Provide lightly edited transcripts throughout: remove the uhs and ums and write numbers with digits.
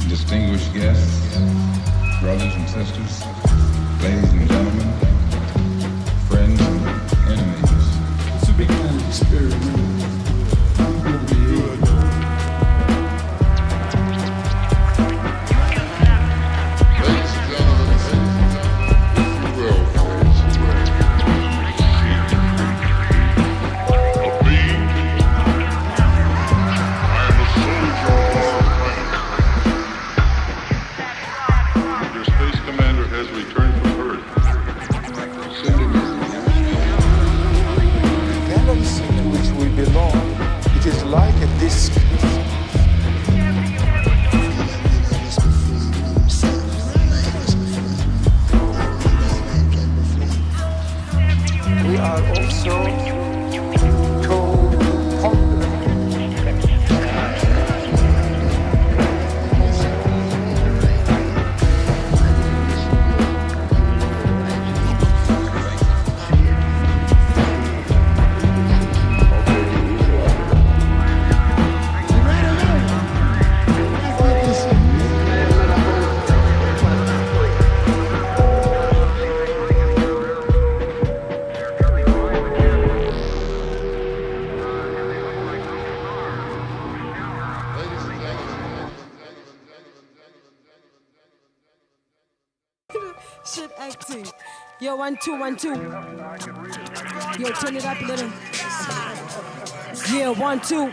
Distinguished guests, brothers and sisters, ladies and gentlemen, friends and enemies. It's a big kind of experiment. Shit acting. Yo, 1 2 1 2. Yo, turn it up a little. Yeah, 1 2.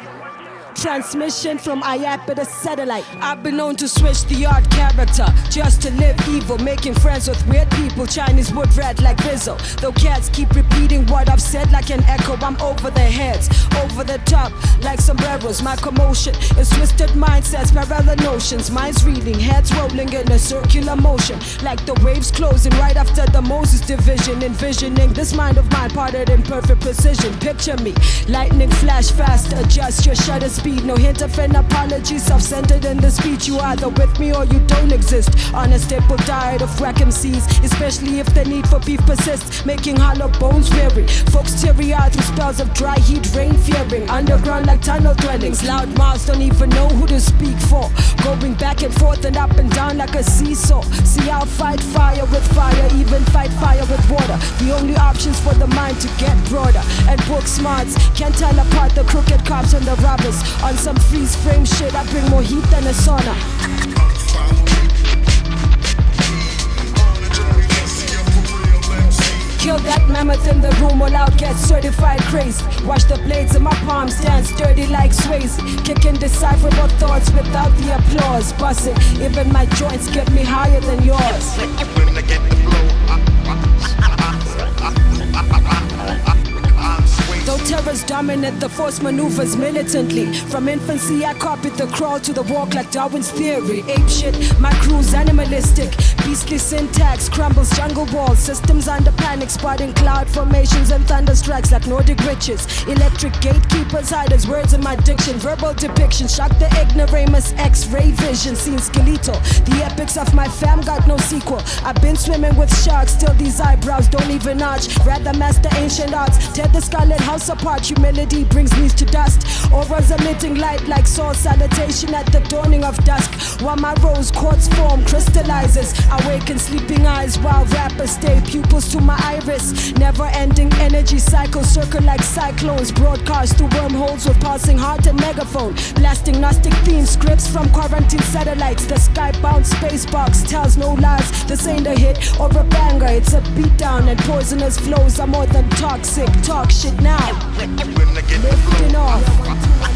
Transmission from IAP the satellite. I've been known to switch the odd character just to live evil, making friends with weird people. Chinese wood rat like Rizzo. Though cats keep repeating what I've said like an echo, I'm over their heads, over the top like sombreros. My commotion is twisted mindsets, parallel notions. Minds reading, heads rolling in a circular motion, like the waves closing right after the Moses division. Envisioning this mind of mine parted in perfect precision. Picture me, lightning flash fast, adjust your shutter speed. No hint of an apology, self-centered in the speech. You either with me or you don't exist. On a staple diet of whack MCs, especially if the need for beef persists, making hollow bones weary. Folks teary-eyed through spells of dry heat, rain fearing. Underground like tunnel dwellings. Loud mouths don't even know who to speak for. Going back and forth and up and down like a seesaw. See, I'll fight fire with fire, even fight fire with water. The only options for the mind to get broader. And book smarts can't tell apart the crooked cops and the robbers. On some freeze frame shit, I bring more heat than a sauna. Kill that mammoth in the room, all out get certified crazy. Watch the blades in my palms dance dirty like Swayze. Kicking decipherable thoughts without the applause. Busting, even my joints get me higher than yours. When I get the flow, though terrors dominate, the force maneuvers militantly. From infancy, I copied the crawl to the walk like Darwin's theory. Ape shit, my crew's animalistic. Beastly syntax crumbles jungle walls. Systems under panic, spotting cloud formations and thunder strikes like Nordic riches. Electric gatekeepers hide as words in my diction. Verbal depiction, shock the ignoramus, X-ray vision. Seen skeletal, the epics of my fam got no sequel. I've been swimming with sharks, still these eyebrows don't even arch. Rather master ancient arts, tear the scarlet house apart. Humility brings knees to dust. Auras emitting light like soul salutation at the dawning of dusk. While my rose quartz form crystallizes, awaken sleeping eyes while rappers stay pupils to my iris. Never ending energy cycles circle like cyclones. Broadcast through wormholes with pulsing heart and megaphone. Blasting Gnostic theme scripts from quarantine satellites. The sky-bound space box tells no lies. This ain't a hit or a banger, it's a beatdown. And poisonous flows are more than toxic. Talk shit now. Lifting off.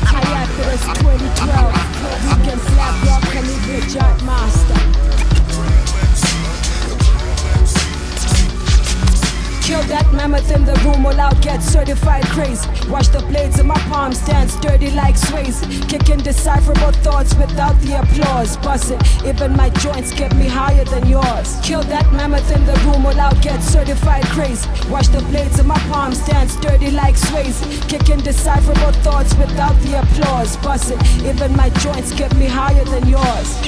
Hiatus 2012. Yugen, Blakrok, and the giant master. Kill that mammoth in the room, all out get certified crazy. Watch the blades in my palms dance dirty like Swayze. Kicking decipherable thoughts without the applause. Busting, even my joints get me higher than yours. Kill that mammoth in the room, all out get certified crazy. Watch the blades in my palms dance dirty like Swayze. Kicking decipherable thoughts without the applause. Busting, even my joints get me higher than yours.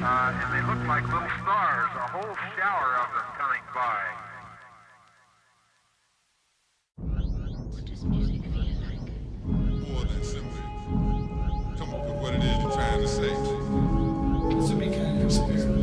And they look like little stars, a whole shower of them coming by. What does music feel like? More than simply. Come up with what it is you're trying to say. It's a mechanical experiment.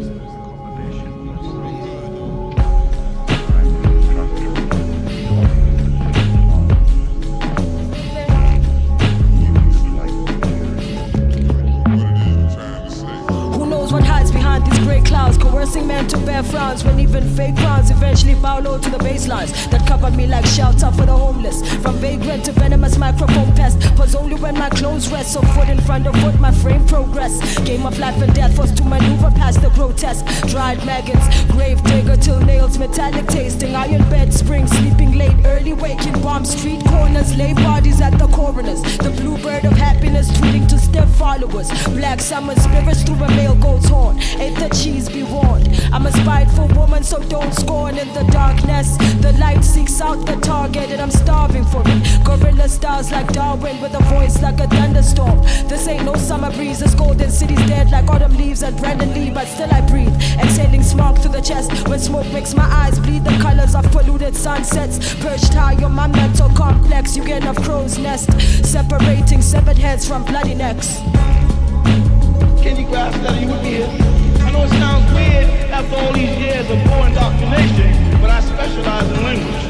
Coercing men to bear frowns when even fake crowns eventually bow low to the baselines that cover me like shelter for the homeless. From vagrant to venomous microphone pest, pause only when my clothes rest. So foot in front of foot, my frame progress. Game of life and death was to maneuver past the grotesque. Dried maggots, grave digger till nails metallic tasting. Iron bed spring, sleeping late, early waking. Bomb street corners, lay bodies at the coroners. The bluebird of happiness tweeting to step followers. Black summer spirits through a male goat's horn. Ain't the cheese be warned. I'm a spiteful woman, so don't scorn in the darkness. The light seeks out the target, and I'm starving for it. Gorilla styles like Darwin, with a voice like a thunderstorm. This ain't no summer breeze. This golden city's dead like autumn leaves and Brandon Lee, but still I breathe. Exhaling smoke through the chest when smoke makes my eyes bleed. The colors of polluted sunsets perched high on my mental complex. Yugen of crow's nest, separating severed heads from bloody necks. Can you grasp that? Are you with me here? I know it sounds weird after all these years of poor indoctrination, but I specialize in language,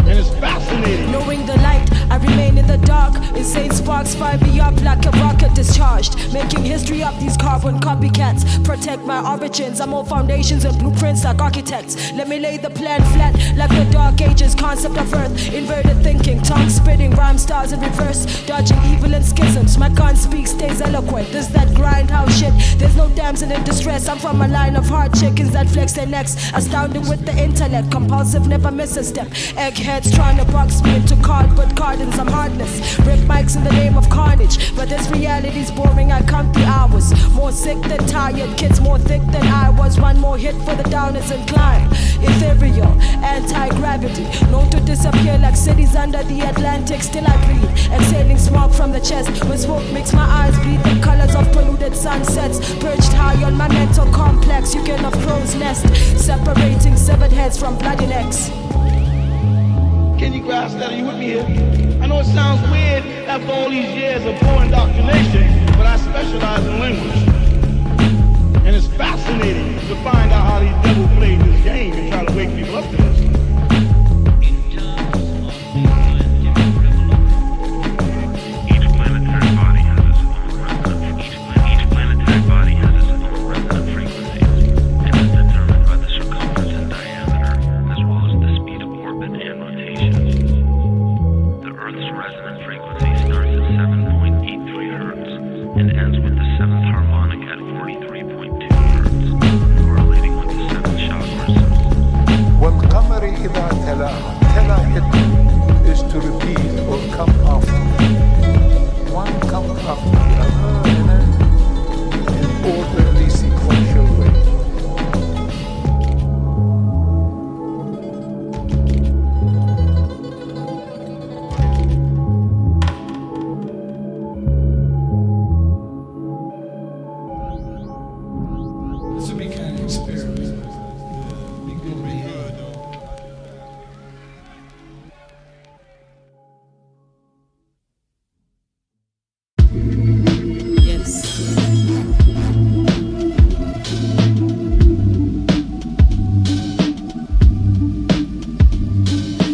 and it's fascinating. Knowing the light, I remain in the dark. Insane sparks fire me up like a rocket discharged. Making history of these carbon copycats. Protect my origins, I'm all foundations and blueprints like architects. Let me lay the plan flat like the dark ages concept of earth. Inverted thinking, tongue spitting, rhyme styles in reverse. Dodging evil and schisms, my gun speaks, stays eloquent. This that grindhouse shit, there's no damsel in distress. I'm from a line of hard chickens that flex their necks. Astounding with the intellect, compulsive, never miss a step. Eggheads trying to box me into cardboard gardens, I'm heartless. Rip mics in the name of carnage, but this reality's boring, I count the hours. More sick than tired, kids more thick than I was. One more hit for the downers and climb. Ethereal, anti-gravity, known to disappear like cities under the Atlantic. Still I breathe, exhaling smoke from the chest. When smoke makes my eyes bleed, the colors of polluted sunsets. Perched high on my mental complex, Yugen of crow's nest, separating severed heads from bloody necks. Can you grasp that? Are you with me here? I know it sounds weird after all these years of poor indoctrination, but I specialize in language. And it's fascinating to find out how these devils played this game and try to wake people up to this.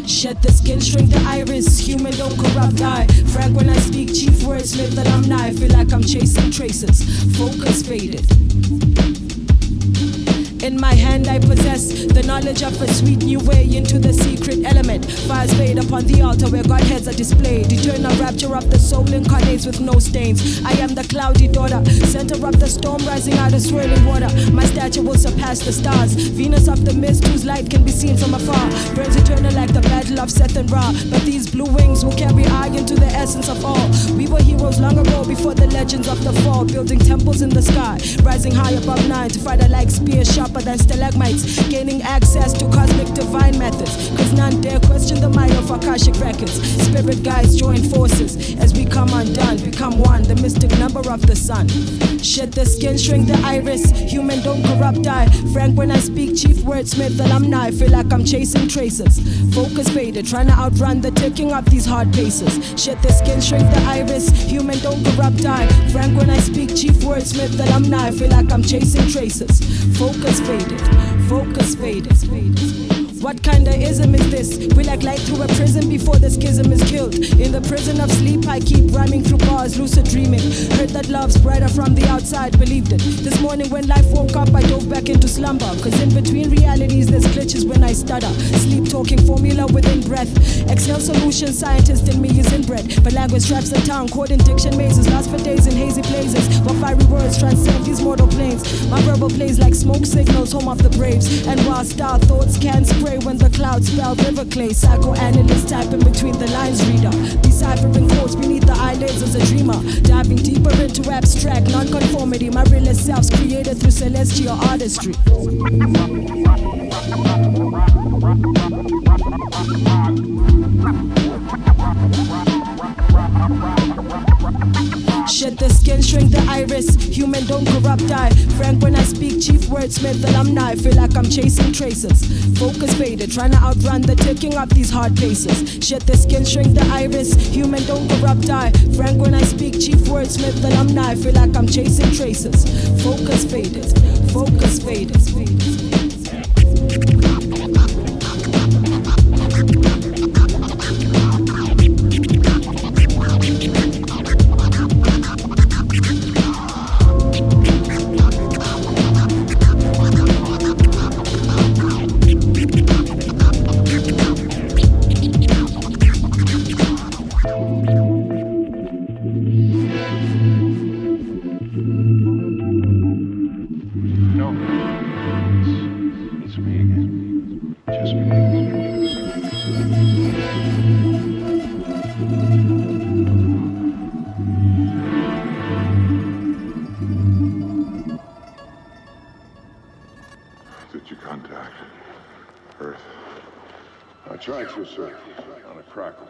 Shed the skin, shrink the iris. Human don't corrupt, I frag when I speak. Chief wordsmith that I'm nigh. Feel like I'm chasing traces. Focus faded. In my hand I possess the knowledge of a sweet new way into the secret element. Fires fade upon the altar where Godheads are displayed. Eternal rapture of the soul incarnates with no stains. I am the cloudy daughter, center of the storm rising out of swirling water. My stature will surpass the stars. Venus of the mist whose light can be seen from afar. Burns eternal like the battle of Seth and Ra. But these blue wings will carry I into the essence of all. We were heroes long ago before the legends of the fall. Building temples in the sky, rising high above nine to fight a like spear sharper than stalagmites. Gaining access to cosmic divine methods, cause none dare question the might of Akashic records. Spirit guides join forces as we come undone, become one, the mystic number of the sun. Shed the skin, shrink the iris, human don't corrupt die. Frank when I speak, chief wordsmith alumni. Feel like I'm chasing traces. Focus faded, trying to outrun the ticking of these hard paces. Shed the skin, shrink the iris, human don't corrupt die. Frank when I speak, chief wordsmith alumni. Feel like I'm chasing traces. Focus faded, focus faded. What kind of ism is this? We like light through a prison before the schism is killed. In the prison of sleep I keep rhyming through bars, lucid dreaming. Heard that love's brighter from the outside, believed it. This morning when life woke up I dove back into slumber. Cause in between realities there's glitches when I stutter. Sleep talking formula within breath. Excel solution scientist in me is inbred. But language straps the tongue, caught in diction mazes. Lost for days in hazy places. While fiery words transcend these mortal planes. My verbal plays like smoke signals, home of the braves. And while star thoughts can spray when the clouds spell river clay. Psychoanalyst typing between the lines reader. Deciphering quotes beneath the eyelids as a dreamer. Diving deeper into abstract non-conformity. My realest self's created through celestial artistry. Shed the skin, shrink the iris, human don't corrupt die. Frank when I speak, chief wordsmith alumni. Feel like I'm chasing traces. Focus faded, trying to outrun the ticking of these hard paces. Shed the skin, shrink the iris, human don't corrupt die. Frank when I speak, chief wordsmith alumni. Feel like I'm chasing traces. Focus faded, focus faded. Did you contact Earth? I tried to, sir, on a crackle.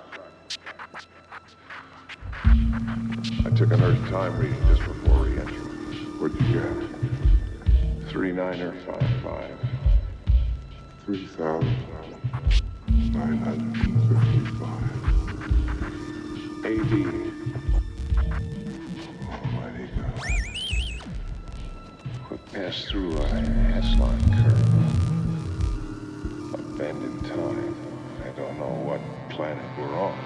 I took an Earth time reading just before re-entry. What'd you get? 3955. 3,955. AD. Almighty God. We passed through a S-line curve. A bend in time. I don't know what planet we're on.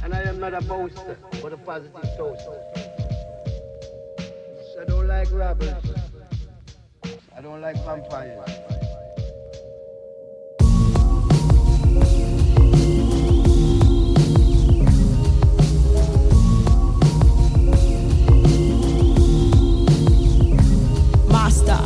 And I am not a boaster, but a positive toaster. So I don't like robbers. I don't like vampires. Master.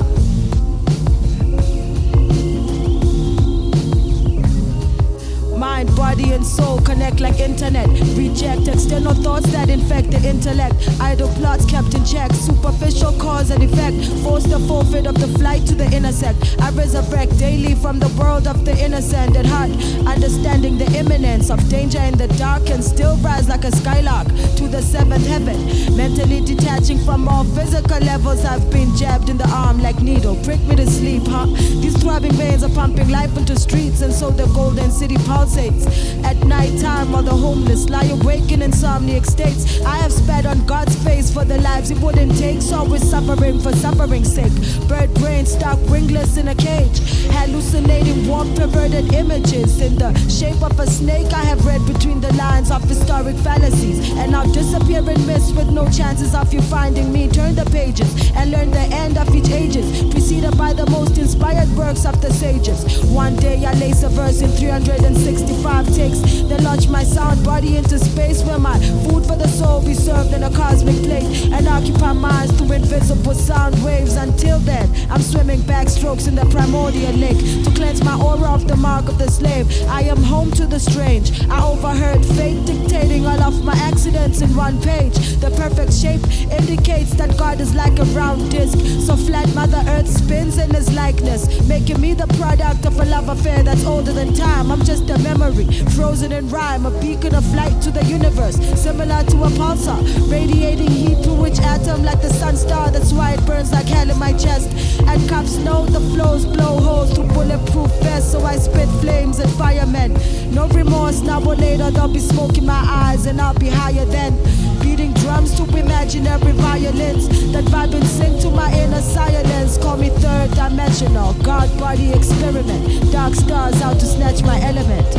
Mind, body, and soul connect like internet. Reject external thoughts that infect the intellect. Idle plots kept in check. Superficial cause and effect. Force the forfeit of the flight to the intersect. I resurrect daily from the world of the innocent at heart. Understanding the imminence of danger in the dark and still rise like a skylark to the seventh heaven. Mentally detaching from all physical levels. I've been jabbed in the arm like needle. Prick me to sleep, huh? These throbbing veins are pumping life into streets, and so the golden city pulsates. At night time while the homeless lie awake in insomniac states. I have spat on God's face for the lives he wouldn't take. So we're suffering for suffering's sake. Bird brain stuck wingless in a cage. Hallucinating warm perverted images in the shape of a snake. I have read between the lines. lines of historic fallacies, and I'll disappear in mist with no chances of you finding me. Turn the pages and learn the end of each ages, preceded by the most inspired works of the sages. One day I lace a verse in 365 takes, then launch my sound body into space, where my food for the soul be served in a cosmic plate, and occupy minds through invisible sound waves. Until then, I'm swimming backstrokes in the primordial lake to cleanse my aura of the mark of the slave. I am home to the strange. I overheard fate dictating all of my accidents in one page. The perfect shape indicates that God is like a round disc, so flat Mother Earth spins in his likeness, making me the product of a love affair that's older than time. I'm just a memory, frozen in rhyme, a beacon of light to the universe, similar to a pulsar, radiating heat through each atom like the sun star. That's why it burns like hell in my chest. And cops know the flows blow holes through bulletproof vests, so I spit flames at firemen. No remorse, now or later there'll be smoke in my eyes, and I'll be higher than beating drums to imaginary violins that vibe and sing to my inner silence. Call me third dimensional, God body experiment. Dark stars out to snatch my element.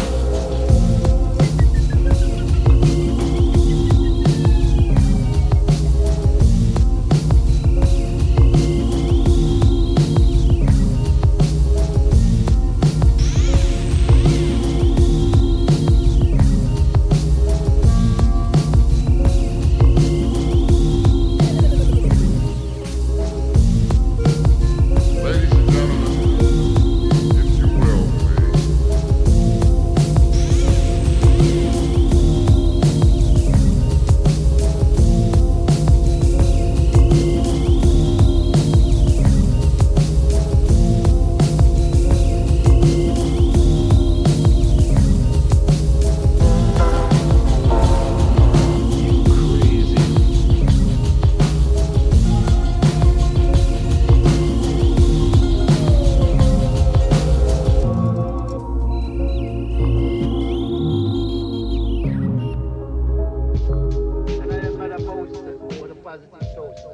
Ladies and gentlemen, if you will, please. And I am not opposed with a positive toast.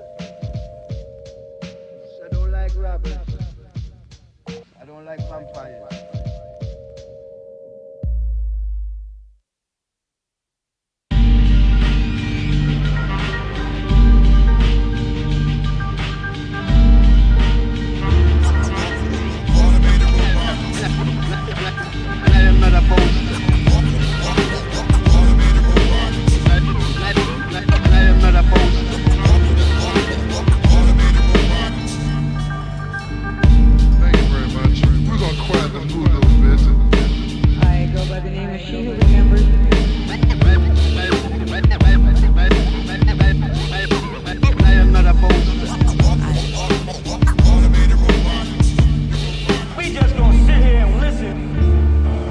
I don't like robbers. I don't like vampires. And I am not opposed. I am not opposed. Thank you very much. We're going to quiet the mood a little bit. I go by the name of She Who Remembers. I am not opposed. We just gonna sit here and listen.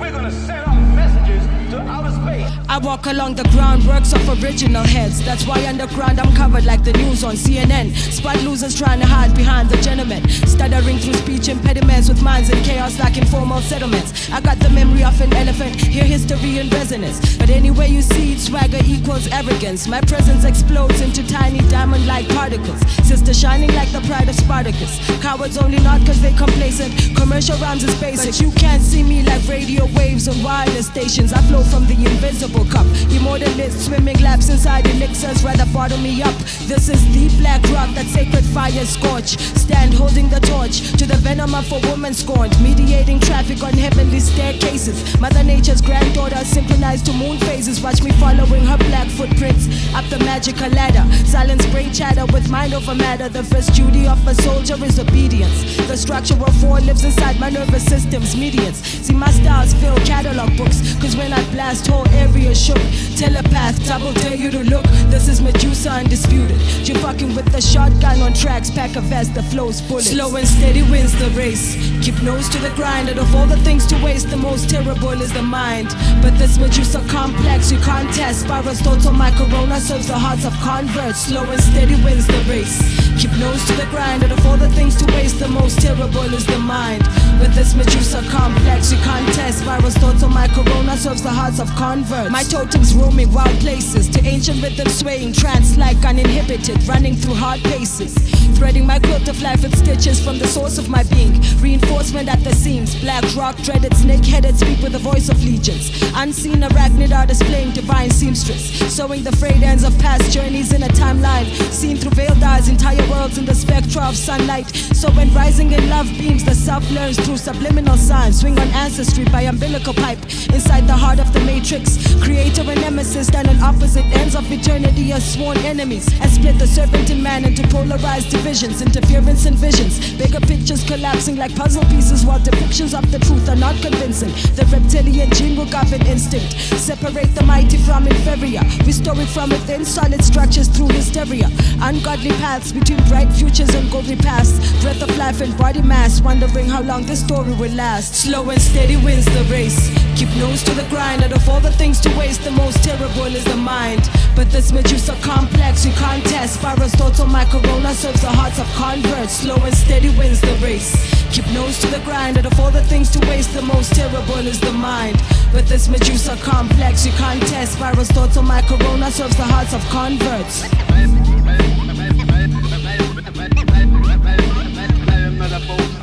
We're gonna send off messages to outer space. I walk along the groundworks of original heads. That's why underground I'm covered like the news on CNN. Spot losers trying to hide behind the gentleman, stuttering through speech impediments with minds in chaos like informal settlements. I got the memory of an elephant, hear history in resonance. But anyway you see it, swagger equals arrogance. My presence explodes into tiny diamond-like particles. Sister shining like the pride of Spartacus. Cowards only not cause they complacent. Commercial rhymes is basic. But you can't see me like radio waves on wireless stations. I flow from the invisible cup. Immortalist swimming laps inside elixirs, rather bottle me up. This is the Blakrok that sacred fire scorch. Stand holding the torch to the venom of a woman scorned, mediating traffic on heavenly staircases. Mother Nature's granddaughter synchronized to moon phases. Watch me following her black footprints up the magical ladder. Silence brain chatter with mind over matter. The first duty of a soldier is obedience. The structural four lives inside my nervous system's medians. See my styles fill catalog books, cause when I blast whole areas shook. Telepath, double dare you to look. This is Medusa undisputed. You fucking with the shotgun on tracks, pack a vest that flows bullets. Slow and steady wins the race. Keep nose to the grind, and of all the things to waste, the most terrible is the mind. But this Medusa complex you can't test. Spirals total, my corona serves the hearts of converts. Slow and steady wins the race. Keep nose to the grind, and of all the things to waste, the most terrible is the mind. With this Medusa complex you can't test. Spirals total, my corona serves the hearts of converts. My totems roaming wild places, to ancient rhythm swaying trance like uninhibited, running through hard paces. Threading my quilt of life with stitches from the source of my being. Reinforcement at the seams. Blakrok, dreaded, snake-headed, speak with the voice of legions. Unseen arachnid are displaying divine seamstress, sewing the frayed ends of past journeys in a timeline. Seen through veiled eyes, entire worlds in the spectra of sunlight. So when rising in love beams, the self learns through subliminal signs. Swing on ancestry by umbilical pipe. Inside the heart of the matrix, creator and nemesis stand on opposite ends of eternity as sworn enemies, and split the serpent in man into polarized divisions, interference and visions. Bigger pictures collapsing like puzzle pieces, while depictions of the truth are not convincing. The reptilian gene will govern instinct, separate the mighty from inferior, restore it from within solid structures through hysteria. Ungodly paths between bright futures and gory pasts, breath of life and body mass, wondering how long this story will last. Slow and steady wins the race. Keep nose to the grind. Out of all the things to waste, the most terrible is the mind. But this Medusa complex you can't test. Spirals thoughts on my corona serves the hearts of converts. Slow and steady wins the race. Keep nose to the grind. Out of all the things to waste, the most terrible is the mind. But this Medusa complex you can't test. Spirals thoughts on my corona serves the hearts of converts.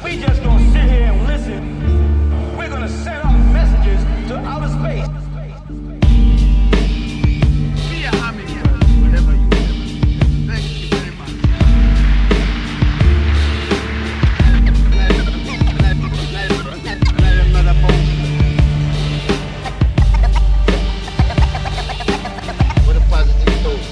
We just gonna sit here and listen. We're gonna send out messages to outer space. Be a hummingbird, whatever you ever. Thank you very much. What a positive dose.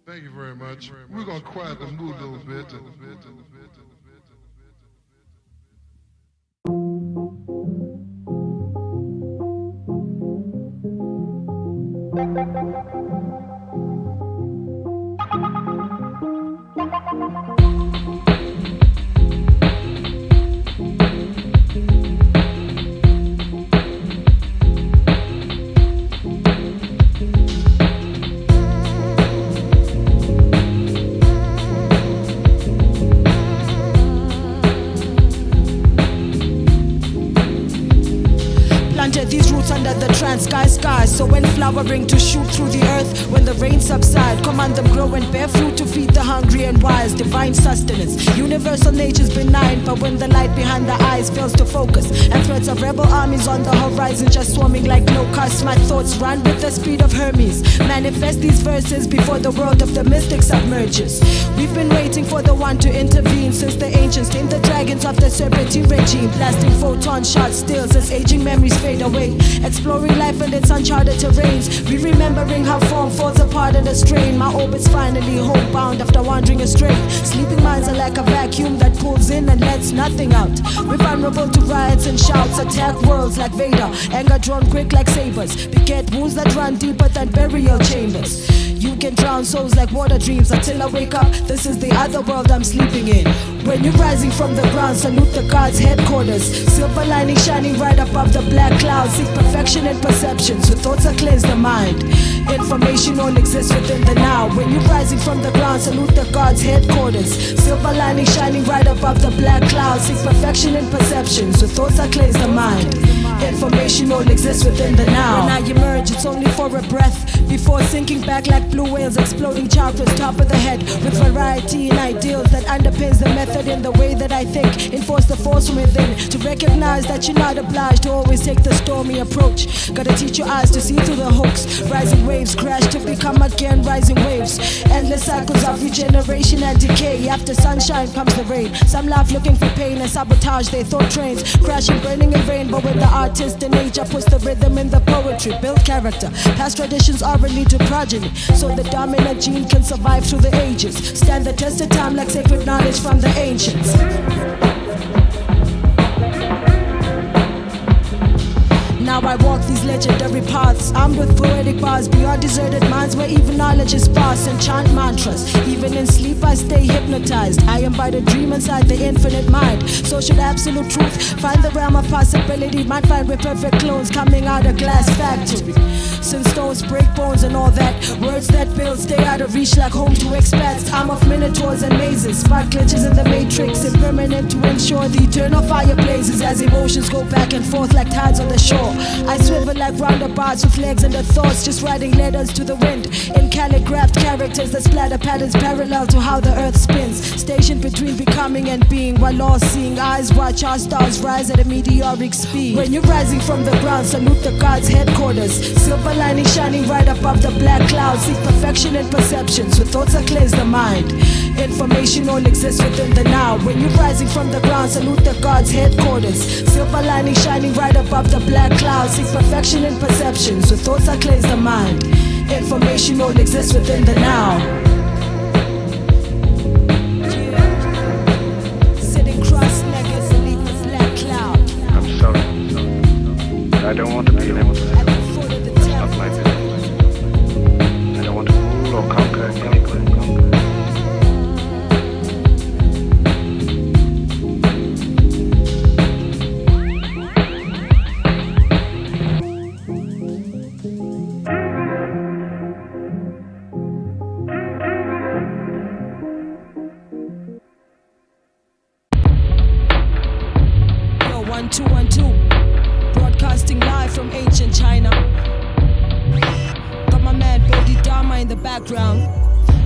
Thank you very much. We're going to quiet the mood a little bit. These roots under the trans-sky skies, so when flowering to shoot through the earth, when the rain subside, command them grow and bear fruit to feed the hungry and wise, divine sustenance. Universal nature's benign, but when the light behind the eyes fails to focus, and threats of rebel armies on the horizon just swarming like locusts, my thoughts run with the speed of Hermes. Manifest these verses before the world of the mystic submerges. We've been waiting for the one to intervene since the ancients tamed the dragons of the serpentine regime, blasting photon shot stills as aging memories fade away. Exploring life and its uncharted terrains, re-remembering how form falls apart in a strain. My orbit's finally homebound after wandering astray. Sleeping minds are like a vacuum that pulls in and lets nothing out. We're vulnerable to riots and shouts, attack worlds like Vader. Anger drawn quick like sabers, beget wounds that run deeper than burial chambers. You can drown drown souls like water dreams until I wake up. This is the other world I'm sleeping in. When you're rising from the ground, salute the God's headquarters. Silver lining shining right above the black clouds. Seek perfection in perceptions with thoughts that cleanse the mind. Information all exists within the now. When you're rising from the ground, salute the God's headquarters. Silver lining shining right above the black clouds. Seek perfection in perceptions with thoughts that cleanse the mind. Information all exists within the now. When I emerge, it's only for a breath before sinking back like blue whales, exploding chakras top of the head with variety and ideals that underpins the method in the way that I think. Enforce the force from within to recognize that you're not obliged to always take the stormy approach. Gotta teach your eyes to see through the hooks. Rising waves crash to become again rising waves. Endless cycles of regeneration and decay. After sunshine comes the rain. Some laugh looking for pain and sabotage their thought trains. Crashing, burning in vain, but with the artist in nature puts the rhythm in the poetry. Build character. Past traditions are lead to progeny, so the dominant gene can survive through the ages. Stand the test of time like sacred knowledge from the ancients. Now I walk these legendary paths, armed with poetic bars beyond deserted minds where even knowledge is sparse, and chant mantras. Even in sleep I stay hypnotized. I am by the dream inside the infinite mind. So should absolute truth find the realm of possibility, might find with perfect clones coming out of glass factory. Since stones break bones and all that, words that build stay out of reach like home to expats. Time of minotaurs and mazes, spot glitches in the matrix, impermanent to ensure the eternal fire blazes as emotions go back and forth like tides on the shore. I swivel like roundabouts with legs and the thoughts, just writing letters to the wind in calligraphed characters that splatter patterns parallel to how the earth spins. Stationed between becoming and being, while all seeing eyes watch our stars rise at a meteoric speed. When you're rising from the ground, salute the God's headquarters. Silver lining shining right above the black clouds. Seek perfection in perceptions with thoughts that cleanse the mind. Information all exists within the now. When you're rising from the ground, salute the God's headquarters. Silver lining shining right above the black clouds. Seek perfection in perceptions with thoughts that cleanse the mind. Information all exists within the now. Sitting cross-legged beneath the black cloud. I'm sorry, but I don't want to be limited. Not my business. I don't want to rule or conquer anyone. Yo, 1212, broadcasting live from ancient China. Got my man Bodhidharma in the background.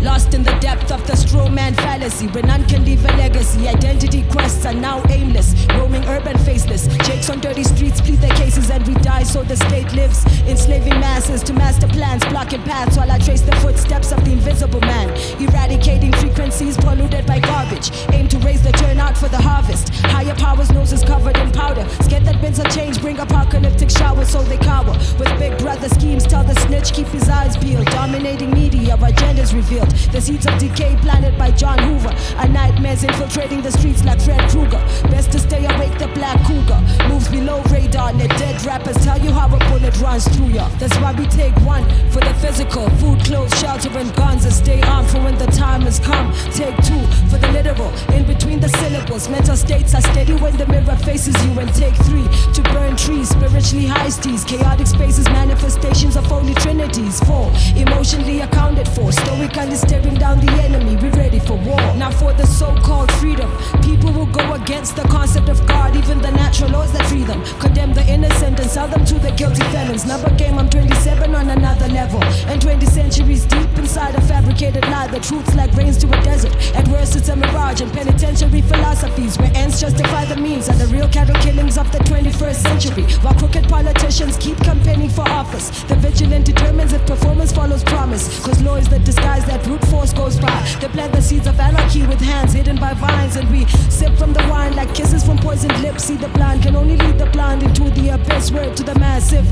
Lost in the depth of the straw man fallacy, where none can leave a legacy. Identity quests are now aimless, roaming urban faceless. Jakes on dirty streets plead their cases and we die so the state lives, enslaving masses to master plans, blocking paths while I trace the footsteps of the invisible man. Eradicating frequencies polluted by garbage, aim to raise the turnout for the harvest. Higher powers noses covered in powder, scared that winds of change bring apocalyptic showers, so they cower. With big brother schemes tell the snitch keep his eyes peeled. Dominating media, agendas revealed. The seeds of decay planted by John Hoover are nightmares infiltrating the streets like Fred Krueger. Best to stay awake, the black cougar moves below radar. Let dead rappers tell you how a bullet runs through ya. That's why we take one for the physical, food, clothes, shelter and guns, and stay armed for when the time has come. Take two for the literal, in between the syllables. Mental states are steady when the mirror faces you. And take three to burn trees, spiritually high steez, chaotic spaces, manifestations of holy trinities. Four, emotionally accounted for, stoically staring down the enemy, we ready for war. Now for the so-called freedom, people will go against the concept of God, even the natural laws that free them. Condemn the innocent and sell them to the guilty felons. Number game, I'm 27 on another level, and 20 centuries deep inside a fabricated lie. The truth's like rains to a desert. At worst it's a mirage and penitentiary philosophies where ends justify the means, and the real cattle killings of the 21st century. While crooked politicians keep campaigning for office, the vigilant determines if performance follows promise. Cause law is the disguise that brute force goes by. They plant the seeds of anarchy with hands hidden by vines, and we sip from the wine like kisses from poisoned lips. See, the blind can only lead the blind into the abyss. Word to the massive,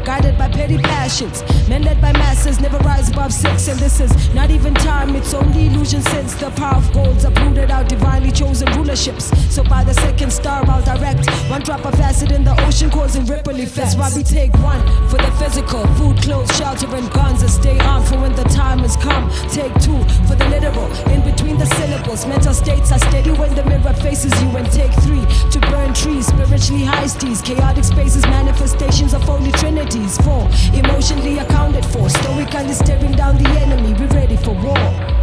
guided by petty passions. Men led by masses never rise above six, and this is not even time, it's only illusion since the power of golds uprooted our divinely chosen rulerships. So by the second star I'll direct one drop of acid in the ocean causing ripple effects. Why we take one for the physical, food, clothes, shelter and guns, and stay armed for when the time has come. equals. Mental states are steady when the mirror faces you. And take 3 to burn trees, spiritually high steez. Chaotic spaces, manifestations of holy trinities. 4 emotionally accounted for, stoically staring down the enemy. Be ready for war.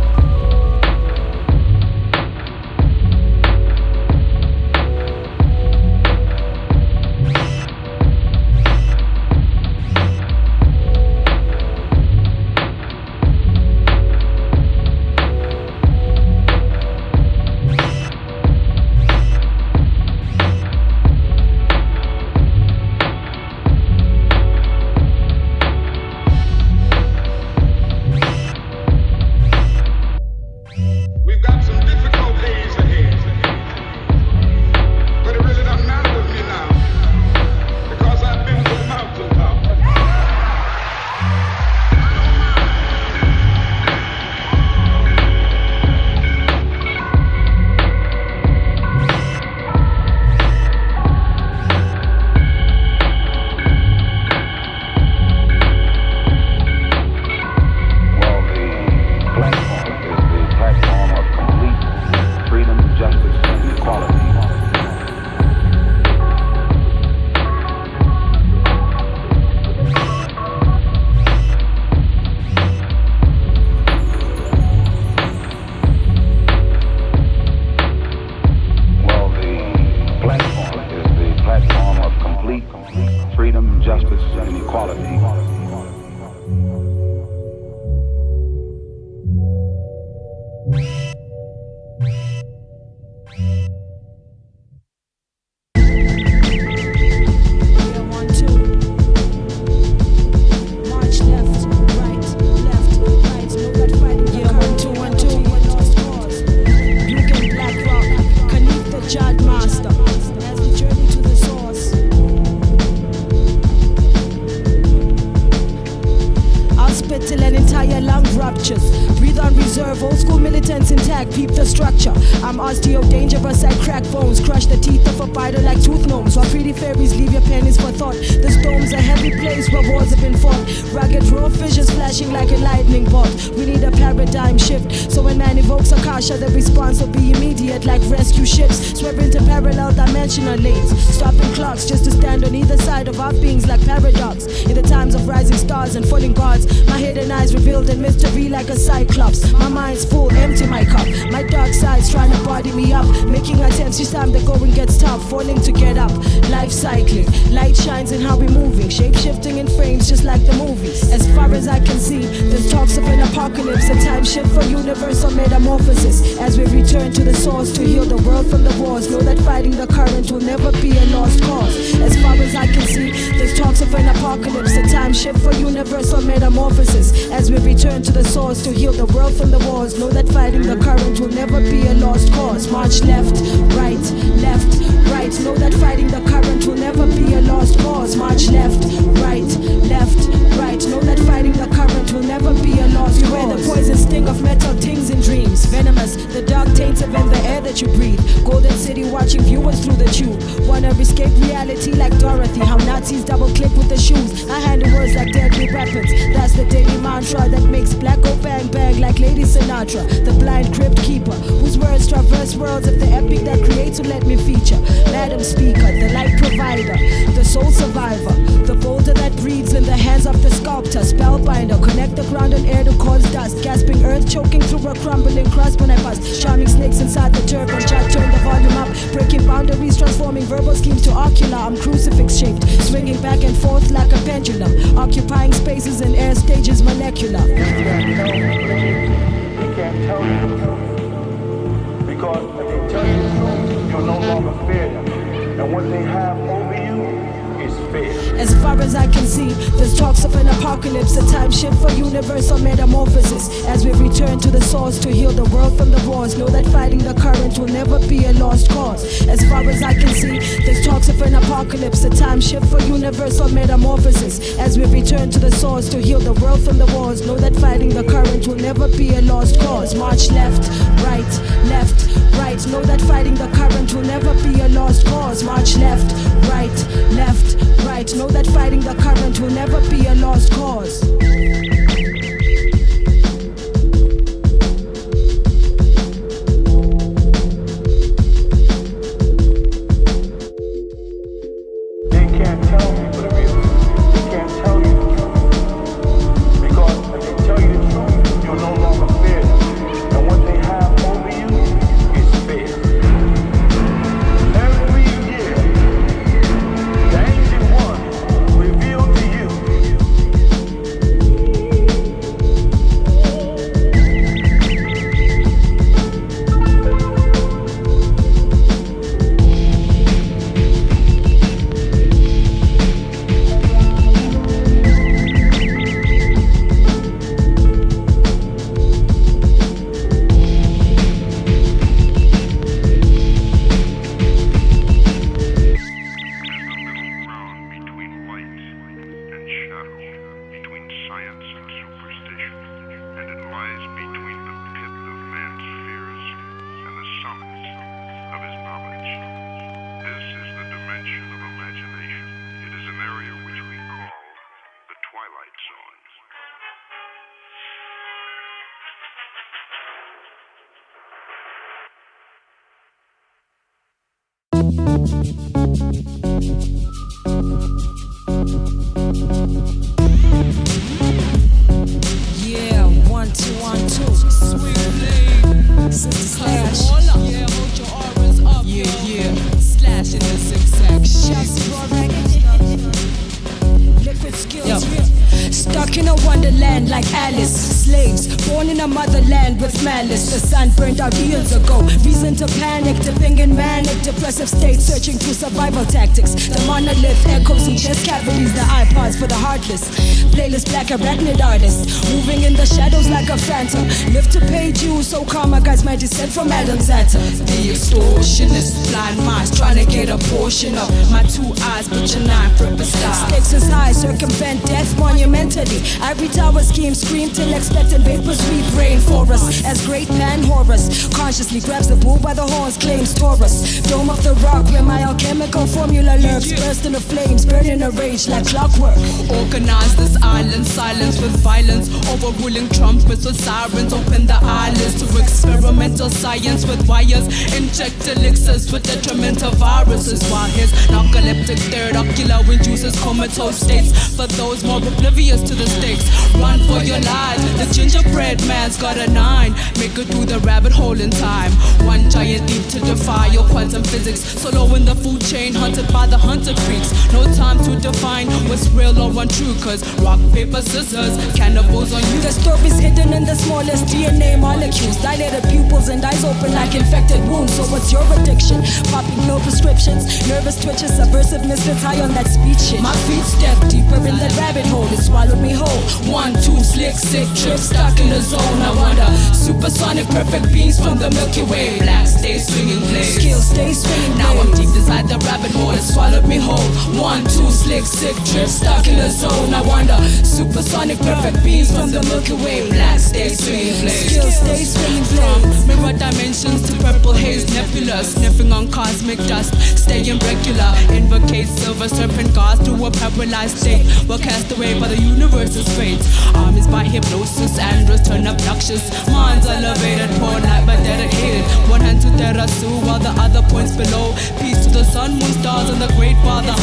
a motherland with malice. The sun burned out years ago. Reason to panic, dipping in manic, depressive state, searching through survival tactics. The monolith echoes in chest cavities, the iPods for the heartless. Playlist black arachnid artist, moving in the shadows like a phantom. Live to pay dues, so karma guys my descent from Adam's atom. The extortionist, blind minds trying to get a portion of my 2 eyes, but your 9 purpose style. Stakes is high, circumvent death monumentally. Ivory tower scheme, scream till expectant vapors weep rain for us. As great pan Horus consciously grabs the bull by the horns, claims Taurus. Dome of the rock where my alchemical formula lurks, burst into flames, burning a rage like clockwork. Organize this island, silence with violence, overruling trumpets with sirens. Open the eyelids to experimental science with wires, inject elixirs with detrimental viruses. While his narcoleptic third ocular induces comatose states for those more oblivious to the stakes. Run for your lives, the gingerbread man's got a 9. Make it through the rabbit hole in time. One giant leap to defy your quantum physics. Solo in the food chain, hunted by the hunted freaks. No time to define what's real or untrue, cause rock, paper, scissors, cannibals on you. The story's hidden in the smallest DNA molecules. Dilated pupils and eyes open like infected wounds. So what's your addiction? Popping pill prescriptions, nervous twitches, subversive misfits high on that speed shit. My feet step deeper in that rabbit hole, it swallowed me whole. 1, 2, slick, sick, trip, stuck in the zone. I wonder, supersonic, perfect beams from the Milky Way. Black stays swinging blades, skills stay swinging. Now I'm deep inside the rabbit hole, it swallowed me whole. 1, 2, slick, sick, trip, stuck in the zone. I wonder, supersonic, perfect beams from the Milky Way. Black stays swinging blades, skills stay swinging blades. Mirror dimensions to purple haze nebula, sniffing on cosmic dust, staying regular. Invocate silver serpent gods through a paralyzed state. We're cast away by the universe's fates. Armies by hypnosis, androids turn obnoxious. Minds elevated, poor night but dedicated. One hand to Terasu while the other points below. Peace to the sun, moon, stars, and the great father.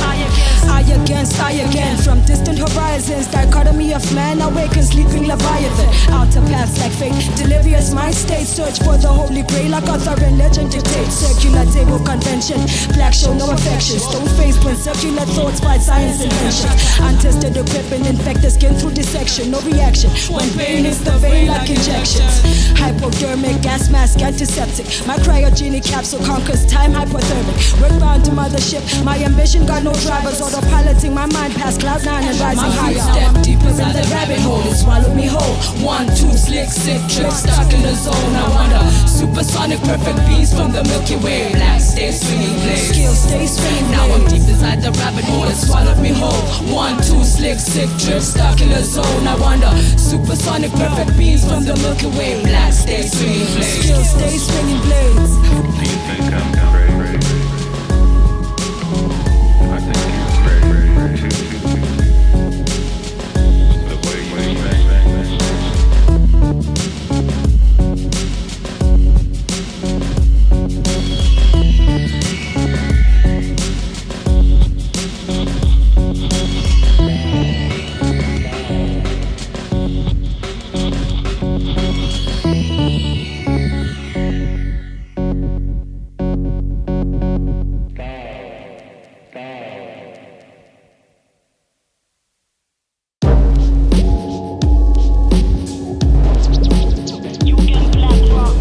I again, from distant horizons. Dichotomy of man awakens, sleeping leviathan. Outer paths like fate, delirious mind state. Search for the holy grail like author and legend dictates. Circular table convention, black show no affection. Stone face when circular thoughts fight science invention. Untested equipment infect the skin through dissection. No reaction when pain hits the vein like injections. Hypodermic gas mask antiseptic. My cryogenic capsule conquers time hypothermic. We're bound to mothership. My ambition got no drivers. Autopiloting my mind past cloud 9 and rising higher. Step deeper in the rabbit hole, it swallowed me whole. 1, 2, slick, sick, trip, stuck in the zone. I wonder, supersonic, perfect beams from the Milky Way. Black stays swinging blades, skills stay swinging. Now I'm deep inside the rabbit hole, it swallowed me whole. 1, 2, slick, sick, trip, stuck in the zone. I wonder, supersonic, perfect beams from the Milky Way. Black stays swinging blades, skills stay swinging blades. Do you think I'm crazy? I think you're crazy too. The way you think. Yugen, Blakrok.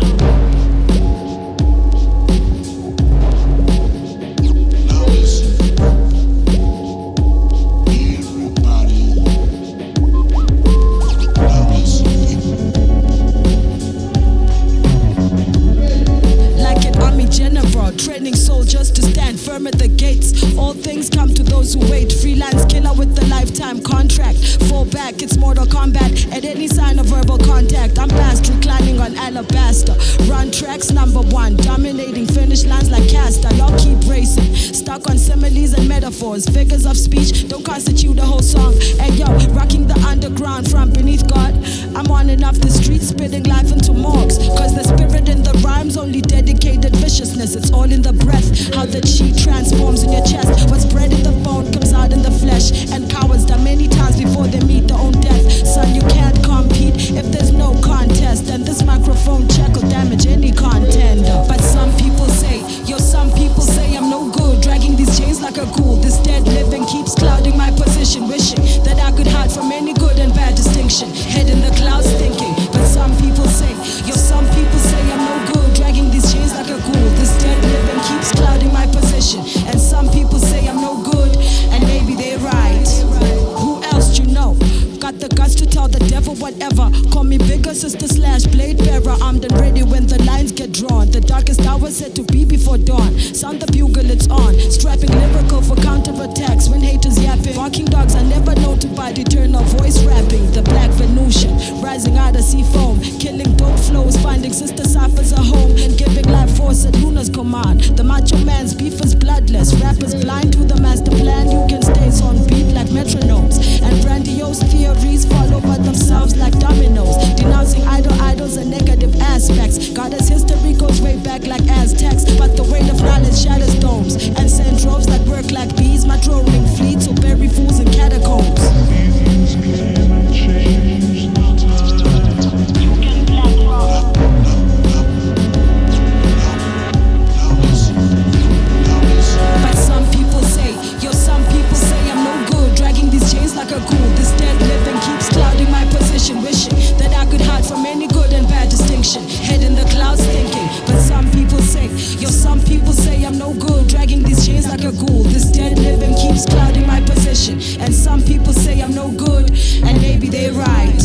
Like an army general, training soldiers to stand firm at the gates. All things come to those who wait. Freelance killer with the lifetime contract. Fall back, it's Mortal Kombat. At any sign of verbal contact, I'm past reclining on alabaster. Run tracks #1, dominating finish lines like Castor. Y'all keep racing, stuck on similes and metaphors. Figures of speech don't constitute the whole song. And yo, rocking the underground from beneath God. I'm on and off the street, spitting life into morgues. Cause the spirit in the rhymes only dedicated viciousness. It's all in the breath, how the chi transforms in your chest. What's bred in the bone comes out in the flesh. And cowards die many times before they meet their own death. Son, you can't compete if there's no contest. And this microphone check will damage any contender. But some people say, some people say I'm no good. Dragging these chains like a ghoul. This dead living keeps clouding my position. Wishing that I could hide from any good and bad distinction. Head in the clouds thinking, but some people say Extra armed and ready when the lines get drawn. The darkest hour said to be before dawn. Sound the bugle, it's on. Strapping lyrical for counterattacks when haters yapping. Barking dogs are never known to bite. Eternal voice rapping. The black Venusian rising out of sea foam. Killing dope flows, finding sister ciphers a home. And giving life force at Luna's command. The macho man's beef is bloodless. Rappers blind to the master plan. Yugen stays on beat like metronomes. And grandiose theories follow by themselves like dominoes. Denouncing idols and negative aspects. Goddess history goes way back like Aztecs. But the weight of knowledge shatters domes. And send droves that work like bees. My trolling fleets will bury fools in catacombs. But some people say, yo, some people say I'm no good. Dragging these chains like a ghoul. This dead living keeps clouding my position. Wishing that I could hide from any good and bad distinction. Head in the clouds thinking. But some people say, yo, some people say I'm no good. Dragging these chains like a ghoul. This dead living keeps clouding my position. And some people say I'm no good. And maybe they're right.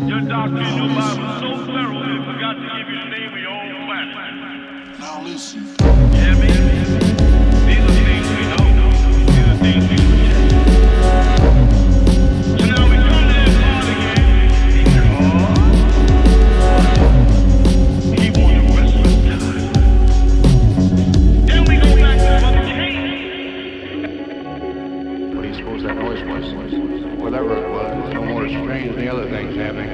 Your doctor in your Bible is so thorough they forgot to give you the name of your own planet. Now listen. Yeah, man. These are things we know. These are things we forget. So now we come to that part again. He won the rest of the time. Then we go back to Mother Cain. What do you suppose that noise was? Whatever it was, it's no more strange than the other things happening.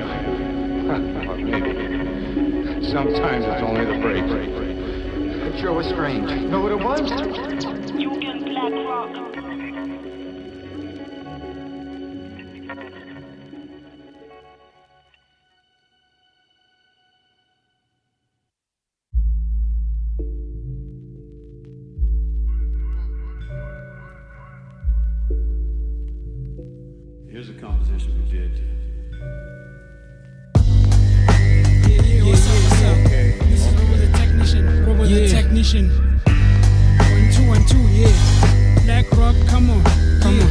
Or maybe. Sometimes it's only the break. It sure was strange. Know what it was? Yugen, Blakrok. Here's a composition we did. This is Robo the Technician. Robo the Technician. 1 2 1 2, yeah. Blakrok, come on. Yeah.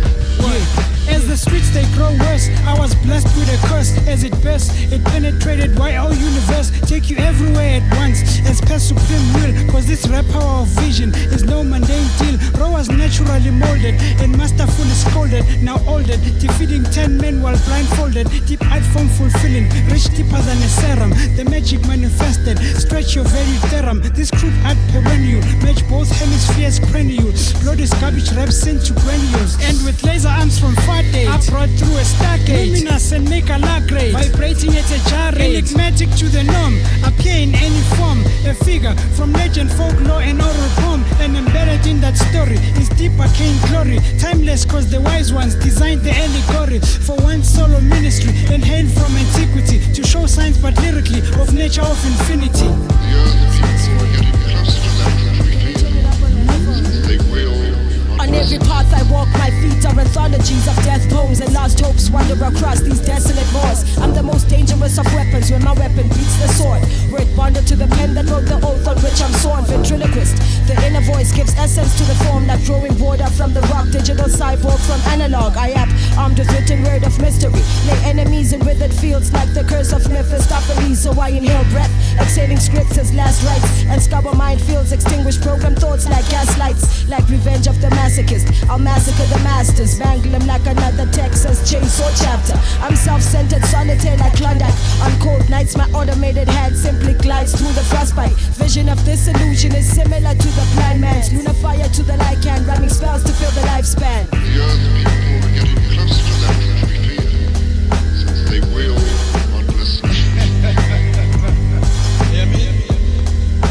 As the streets they grow worse, I was blessed with a curse. As it burst, it penetrated our universe. Take you everywhere at once, as per supreme will. Cause this rap power of vision is no mundane deal. Raw was naturally molded and masterfully scolded. Now altered, defeating 10 men while blindfolded. Deep art form fulfilling, rich deeper than a serum. The magic manifested, stretch your very theorem. This crude art perennial, match both hemispheres cranial. Blood is garbage wraps into granules. And with laser arms from far date, I brought through a stargate. Luminous and make a lag rate, vibrating at a jar rate. Enigmatic to the norm, appear in any form. A figure from legend, folklore and oral poem. And embedded in that story is deep arcane glory. Timeless cause the wise ones designed the allegory for one solo ministry and hailed from antiquity to show signs but lyrically of nature of infinity. The earth people are getting closer to that retreat. They will. On every path I walk, my feet are anthologies of death poems and lost hopes wander across these desolate moors. I'm the most dangerous of weapons when my weapon beats the sword. Word bonded to the pen that wrote the oath on which I'm sworn. Ventriloquist, the inner voice gives essence to the form like drawing border from the rock. Digital cyborg from analog. I am armed with written word of mystery. Lay enemies in withered fields like the curse of Mephistopheles. So I inhale breath, exhaling scripts as last rites, and scour minefields, extinguish program thoughts like gaslights. Like revenge of the masochist, I'll massacre the masters, mangle them like another Texas chainsaw chapter. I'm self-centered, solitaire like Klondike. On cold nights my automated hand simply glides through the frostbite. Vision of this illusion is similar to the blind man's. Lunar fire to the lycan, running spells to fill the lifespan. The earth people are getting closer to that retreat. Since they will on listening. Yeah, man.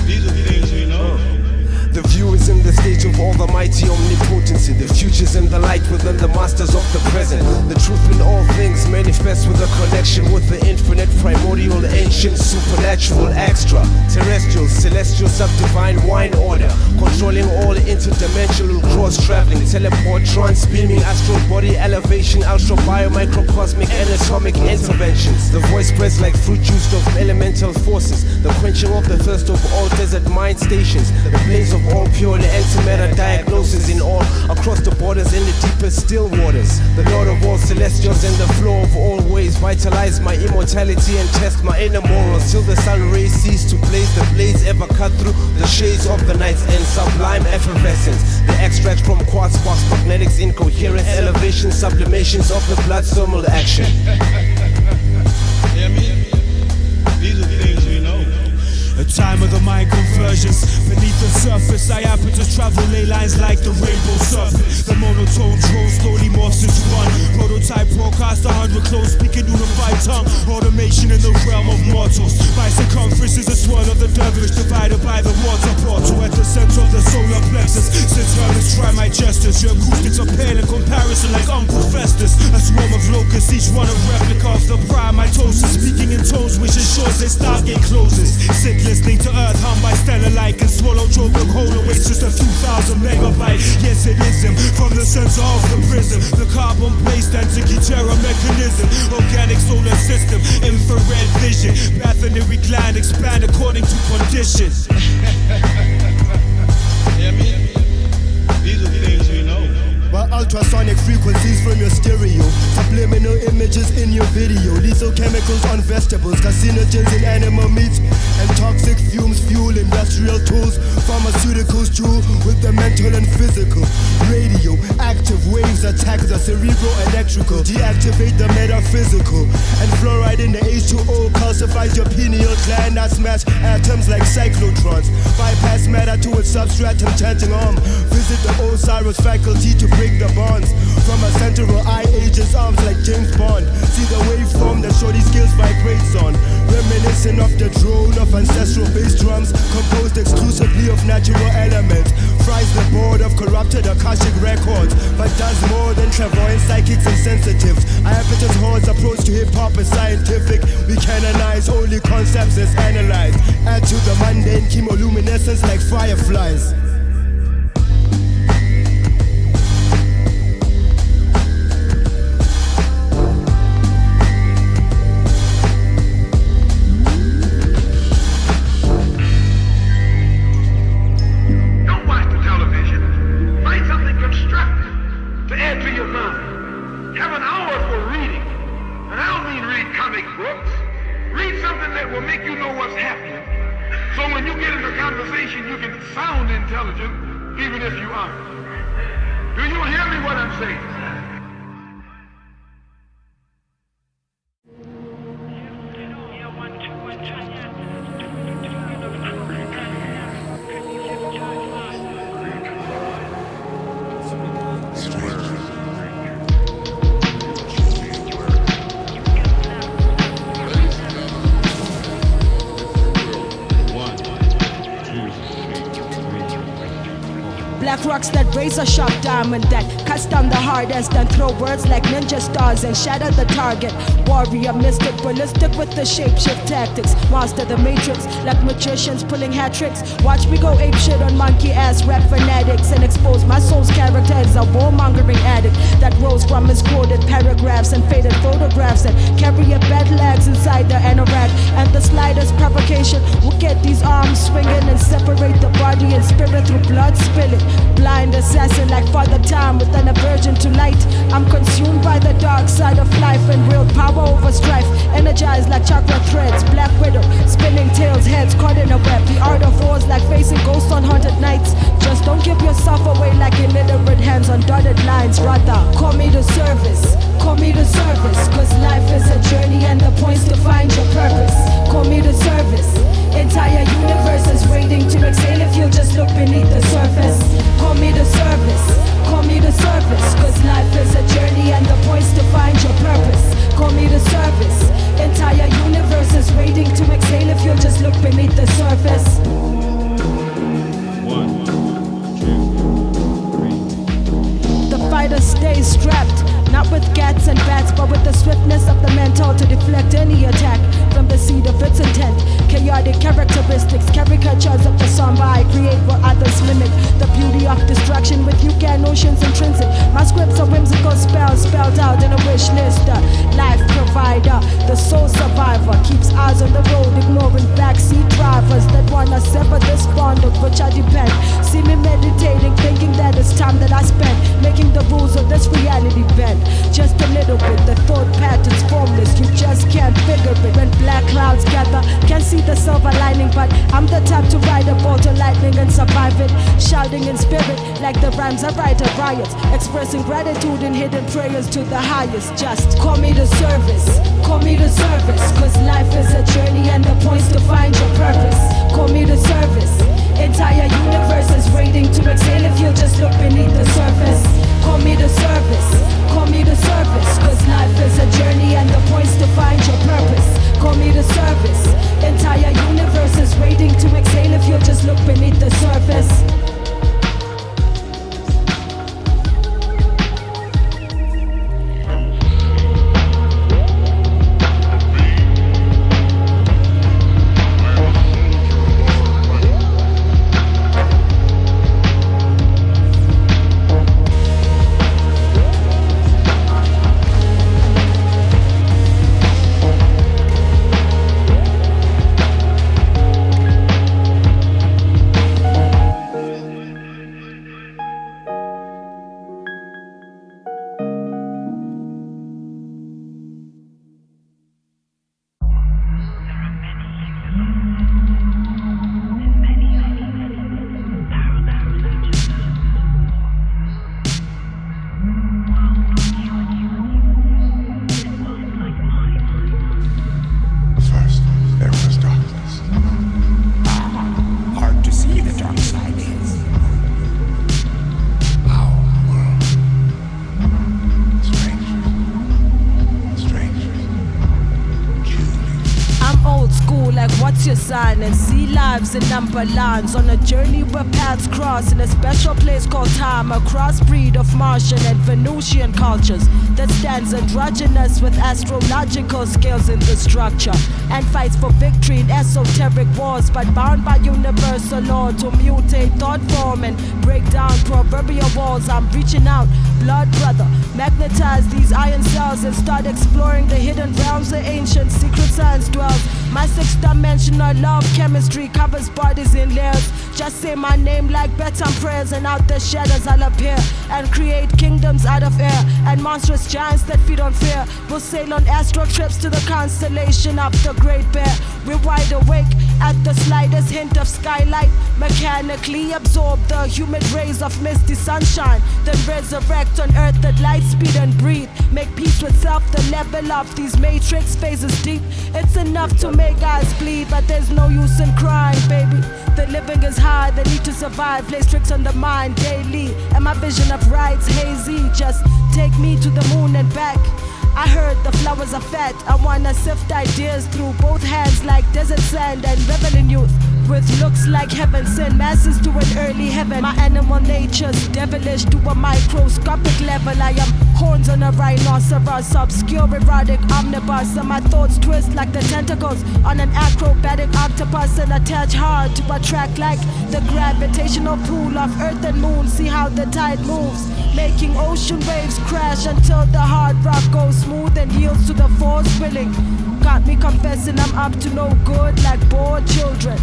These are things we know. The view is in the stage of all the mighty omnipotency. The future's in the light within the masters of the present. The truth in all things manifests with a connection with the infinite, primordial, ancient, supernatural, extra terrestrial. celestial subdivine wine order, controlling all interdimensional cross-traveling, teleport, trance, beaming, astral body elevation, ultra bio, microcosmic, anatomic interventions. The voice spreads like fruit juice of elemental forces, the quenching of the thirst of all desert mind stations, the blaze of all pure, the antimatter diagnosis in all, across the borders in the deepest still waters. The Lord of all celestials and the flow of all ways, vitalize my immortality and test my inner morals, till the sun rays cease to blaze, the blades ever cut through the shades of the nights in sublime effervescence. The extract from quartz sparks, magnetics, incoherence, elevation, sublimations of the blood thermal action. Hear me? These are things we know. A time of the mind conversions. Beneath the surface, I happen to travel ley lines like the rainbow serpent. The monotone drone slowly morphs into one. Prototype broadcast 100 close, speaking unified tongue. Automation in the realm of mortals. My circumference is a swirl of the dervish, divided by the water portal at the center of the solar plexus. Since hermits try my gestures, your acoustics are pale in comparison like Uncle Festus. A swarm of locusts, each one a replica of the prime mitosis, speaking in tones which ensures their stargate closes. Sit listening to Earth hum by stellar light, can swallow Joburg whole away just a few thousand megabytes. Yes, it is him from the center of the prism. The carbon placed Antikythera mechanism, organic solar system, infrared vision, pathonary gland expand according to conditions. Hear me? These are things we know. While ultrasonic frequencies from your stereo, subliminal images in your video, lethal chemicals on vegetables, carcinogens in animal meats, and toxic fumes fuel industrial tools, pharmaceuticals jewel with the mental and physical. Radio, active waves attack the cerebro-electrical, deactivate the metaphysical, and fluoride in the H2O calcifies your pineal gland that smash atoms like cyclotrons, bypass matter to its substratum chanting on. Visit the Osiris faculty to break the bonds from a central eye ages arms like James Bond. See the waveform that shorty skills vibrates on, reminiscent of the drone of ancestral bass drums composed exclusively of natural elements. Fries the board of corrupted Akashic records, but does more than clairvoyant psychics and sensitives. Iapetus Hall's approach to hip-hop is scientific. We canonize only concepts as analyzed. Add to the mundane chemoluminescence like fireflies. Blackrocks that razor sharp diamond that cuts down the hardest and throw words like ninja stars and shatter the target. Warrior, mystic, ballistic with the shapeshift tactics. Master the matrix like magicians pulling hat tricks. Watch me go ape shit on monkey ass rap fanatics and expose my soul's character as a warmongering addict that rose from misquoted paragraphs and faded photographs that carry a battle axe inside the anorak. And the slightest provocation will get these arms swinging and separate the body and spirit through blood spilling. Blind assassin like Father Time with an aversion to light. I'm consumed by the dark side of life and wield power over strife. Energized like chakra threads. Black widow, spinning tails, heads caught in a web. The art of wars like facing ghosts on haunted nights. Just don't give yourself away like illiterate hands on dotted lines. Rather, call me to service. Call me to service. Cause life is a journey and the point's to find your purpose. Call me to service. Entire universe is waiting to exhale if you'll just look beneath the surface. Call me to service. Call me to service. Cause life is a journey and the point's to find your purpose. Call me to service. Entire universe is waiting to exhale if you'll just look beneath the surface. 1, 2, 3. The fighter stays strapped. Not with gats and bats, but with the swiftness of the mental to deflect any attack from the seed of its intent. Chaotic characteristics, caricatures of destruction with Yugen oceans intrinsic. My scripts are whimsical spells spelled out in a wish list. Life provider, the soul survivor, keeps eyes on the road, ignoring backseat drivers that wanna sever this bond of which I depend. See me meditating, thinking that it's time that I spend making the rules of this reality bend. Just a little bit, the thought pattern's formless, you just can't figure it. When black clouds gather, can't see the silver lining, but I'm the type to ride a bolt of lightning and survive it. Shouting in spirit like the rhymes I write at riots, expressing gratitude and hidden prayers to the highest. Just call me to service, call me to service, cause life is a journey and the point's to find your purpose. Call me to service, entire universe is waiting to exhale if you'll just look beneath the surface. Call me to service, call me to service, cause life is a journey and the point's to find your purpose. Call me to service, entire universe is waiting to exhale if you'll just look beneath the surface. And see lives in number lines on a journey where paths cross in a special place called time. A crossbreed of Martian and Venusian cultures that stands androgynous with astrological scales in the structure and fights for victory in esoteric wars, but bound by universal law to mutate thought form and break down proverbial walls. I'm reaching out, blood brother, magnetize these iron cells and start exploring the hidden realms of ancient secret science dwells. My sixth dimensional love chemistry covers bodies in layers. Just say my name like bedtime prayers, and out the shadows I'll appear and create kingdoms out of air and monstrous giants that feed on fear. We'll sail on astro trips to the constellation of the Great Bear. We're wide awake at the slightest hint of skylight, mechanically absorb the humid rays of misty sunshine, then resurrect on earth at light speed and breathe. Make peace with self, the level of these matrix phases deep. It's enough to make eyes bleed, but there's no use in crying, baby. The living is hard, the need to survive plays tricks on the mind daily, and my vision of right's hazy. Just take me to the moon and back. I heard the flowers are fat. I wanna sift ideas through both hands like desert sand and revel in youth. With looks like heaven, send masses to an early heaven. My animal nature's devilish to a microscopic level. I am horns on a rhinoceros, obscure erotic omnibus, and my thoughts twist like the tentacles on an acrobatic octopus and attach hard to attract like the gravitational pull of earth and moon. See how the tide moves, making ocean waves crash until the hard rock goes smooth and yields to the force willing. Got me confessing I'm up to no good like bored children.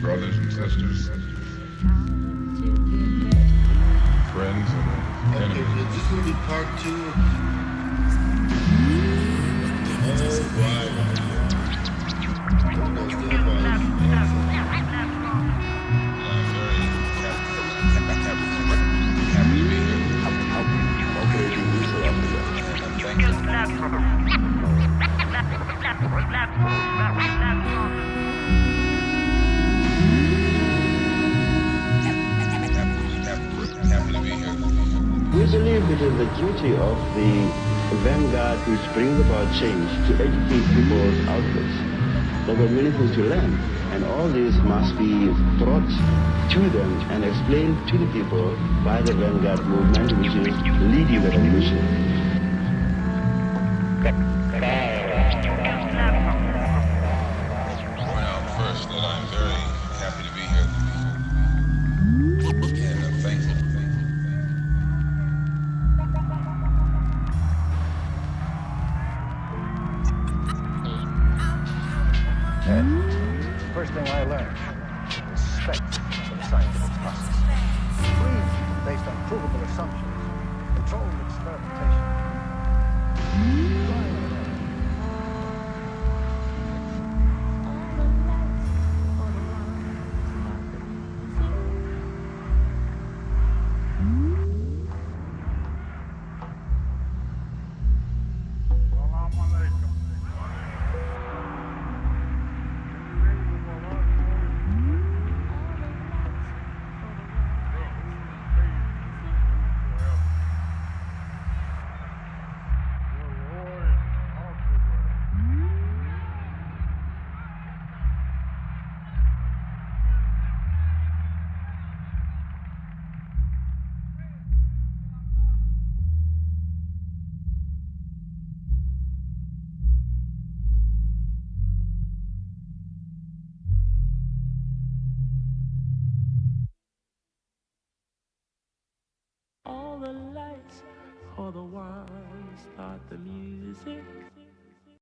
brothers and sisters, friends and enemies. Okay, this will be part 2. Oh, right. We believe it is the duty of the vanguard which brings about change to educate people's outlooks. They've got many things to learn, and all this must be brought to them and explained to the people by the vanguard movement, which is leading the revolution. Well, first, that I'm very happy to be here. And thankful. First thing I learned, respect for the scientific process. Free based on provable assumptions, controlled experimentation.